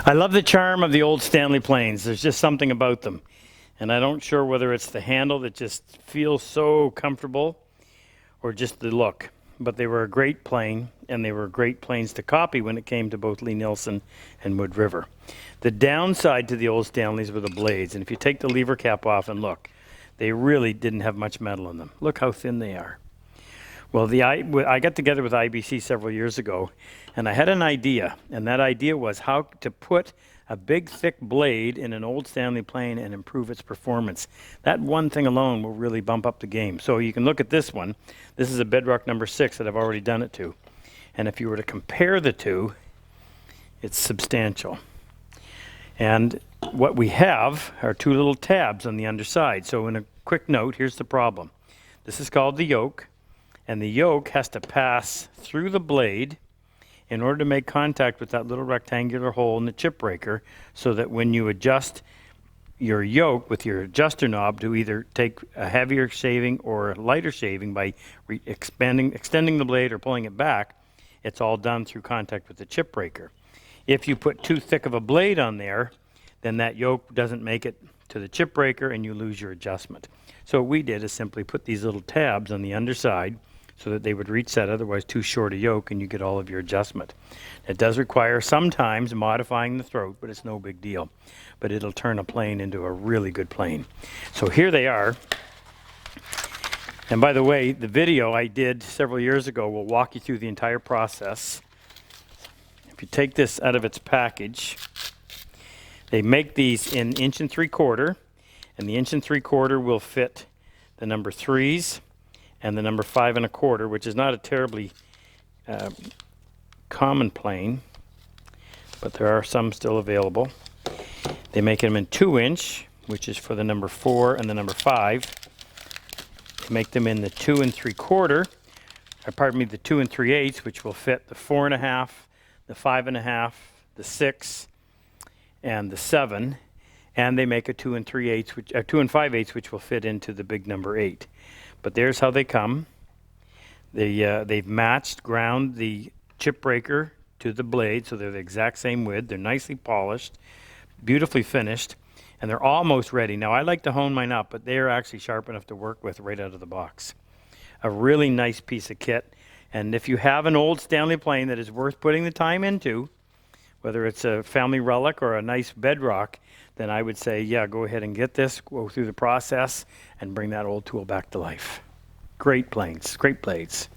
I love the charm of the old Stanley planes. There's just something about them. And I don't sure whether it's the handle that just feels so comfortable or just the look. But they were a great plane, and they were great planes to copy when it came to both Lee-Nielsen and Wood River. The downside to the old Stanleys were the blades. And if you take the lever cap off and look, they really didn't have much metal in them. Look how thin they are. Well, I got together with IBC several years ago, and I had an idea, and that idea was how to put a big, thick blade in an old Stanley plane and improve its performance. That one thing alone will really bump up the game. So you can look at this one. This is a Bedrock number 6 that I've already done it to. And if you were to compare the two, it's substantial. And what we have are two little tabs on the underside. So in a quick note, here's the problem. This is called the yoke. And the yoke has to pass through the blade in order to make contact with that little rectangular hole in the chipbreaker, so that when you adjust your yoke with your adjuster knob to either take a heavier shaving or a lighter shaving by extending the blade or pulling it back, it's all done through contact with the chipbreaker. If you put too thick of a blade on there, then that yoke doesn't make it to the chipbreaker and you lose your adjustment. So what we did is simply put these little tabs on the underside so that they would reach that otherwise too short a yoke, and you get all of your adjustment. It does require sometimes modifying the throat, but it's no big deal. But it'll turn a plane into a really good plane. So here they are. And by the way, the video I did several years ago will walk you through the entire process. If you take this out of its package, they make these in 1 3/4, and the 1 3/4 will fit the number 3s and the number 5 1/4, which is not a terribly common plane, but there are some still available. They make them in 2-inch, which is for the number 4 and the number 5. They make them in the 2 3/4, the 2 3/8, which will fit the 4 1/2, the 5 1/2, the 6, and the 7. And they make a 2 3/8, 2 5/8, which will fit into the big number 8. But there's how they come. They've ground the chipbreaker to the blade, so they're the exact same width. They're nicely polished, beautifully finished, and they're almost ready. Now, I like to hone mine up, but they're actually sharp enough to work with right out of the box. A really nice piece of kit. And if you have an old Stanley plane that is worth putting the time into, whether it's a family relic or a nice Bedrock, then I would say, yeah, go ahead and get this, go through the process, and bring that old tool back to life. Great planes, great blades.